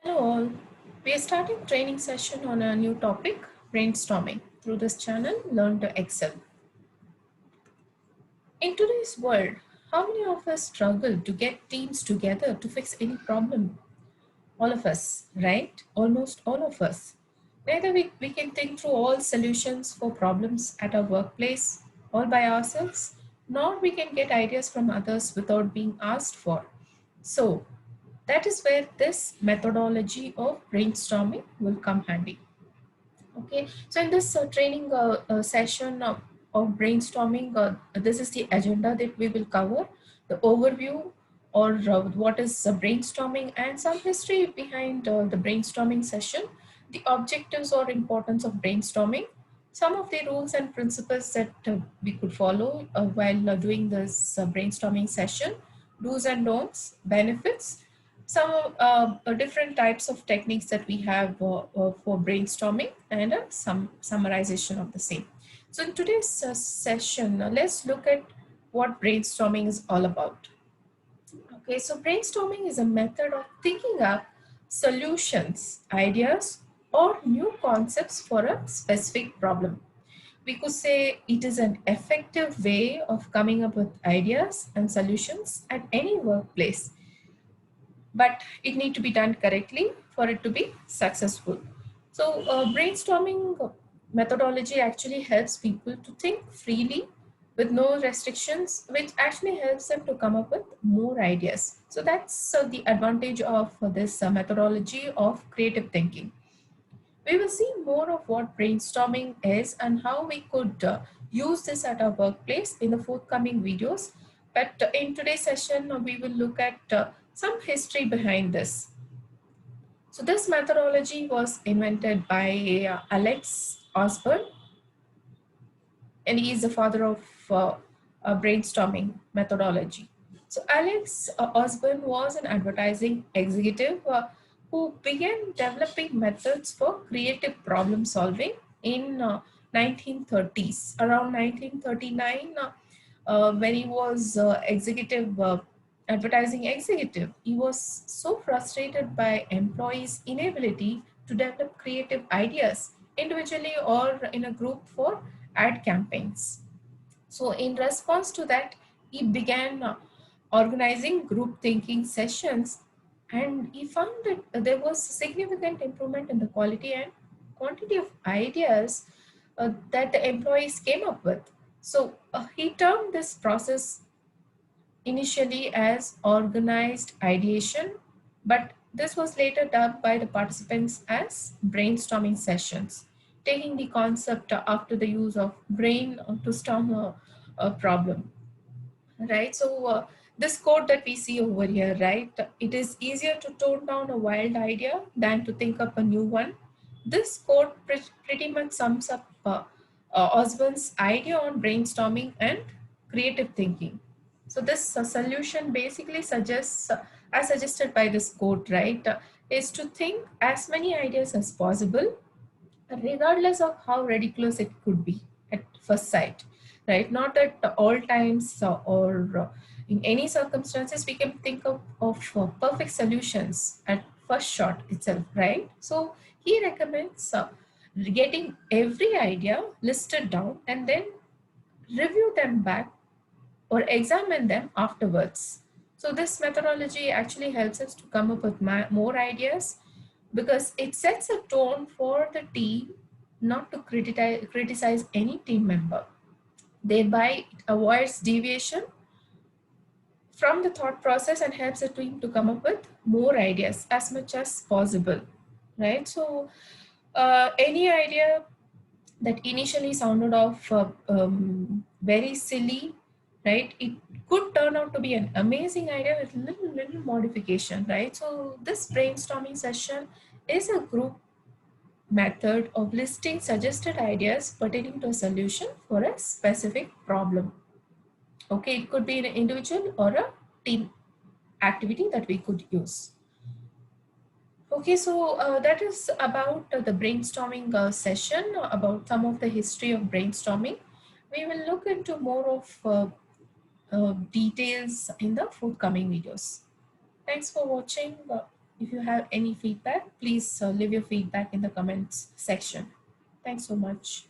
Hello all. We are starting training session on a new topic, brainstorming. Through this channel, learn to excel. In today's world, how many of us struggle to get teams together to fix any problem? All of us, right? Almost all of us. Neither we can think through all solutions for problems at our workplace all by ourselves, nor we can get ideas from others without being asked for. So, that is where this methodology of brainstorming will come handy. Okay, so in this training session of brainstorming, this is the agenda that we will cover, the overview or what is brainstorming and some history behind the brainstorming session, the objectives or importance of brainstorming, some of the rules and principles that we could follow while doing this brainstorming session, do's and don'ts, benefits, some different types of techniques that we have for brainstorming and some summarization of the same. So in today's session, let's look at what brainstorming is all about. Okay, so brainstorming is a method of thinking up solutions, ideas, or new concepts for a specific problem. We could say it is an effective way of coming up with ideas and solutions at any workplace, but it need to be done correctly for it to be successful. So brainstorming methodology actually helps people to think freely with no restrictions, which actually helps them to come up with more ideas. So that's the advantage of this methodology of creative thinking. We will see more of what brainstorming is and how we could use this at our workplace in the forthcoming videos. But in today's session, we will look at some history behind this. So this methodology was invented by Alex Osborne, and he is the father of brainstorming methodology. So Alex Osborne was an advertising executive who began developing methods for creative problem solving in 1930s. Around 1939, when he was advertising executive, he was so frustrated by employees' inability to develop creative ideas individually or in a group for ad campaigns. So, in response to that, he began organizing group thinking sessions, and he found that there was significant improvement in the quality and quantity of ideas that the employees came up with. So, he termed this process initially as organized ideation, but this was later dubbed by the participants as brainstorming sessions, taking the concept after the use of brain to storm a problem, right? So this quote that we see over here, right? It is easier to tone down a wild idea than to think up a new one. This quote pretty much sums up Osborne's idea on brainstorming and creative thinking. So this solution basically suggests, as suggested by this quote, right, is to think as many ideas as possible, regardless of how ridiculous it could be at first sight, right? Not at all times or in any circumstances we can think of perfect solutions at first shot itself, right? So he recommends getting every idea listed down and then review them back or examine them afterwards. So this methodology actually helps us to come up with more ideas because it sets a tone for the team not to criticize any team member. Thereby, it avoids deviation from the thought process and helps the team to come up with more ideas as much as possible, right? So, any idea that initially sounded off very silly, right? It could turn out to be an amazing idea with little modification, right? So this brainstorming session is a group method of listing suggested ideas pertaining to a solution for a specific problem. Okay, it could be an individual or a team activity that we could use. Okay, so that is about the brainstorming session, about some of the history of brainstorming. We will look into more of details in the forthcoming videos. Thanks for watching. If you have any feedback, please leave your feedback in the comments section. Thanks so much.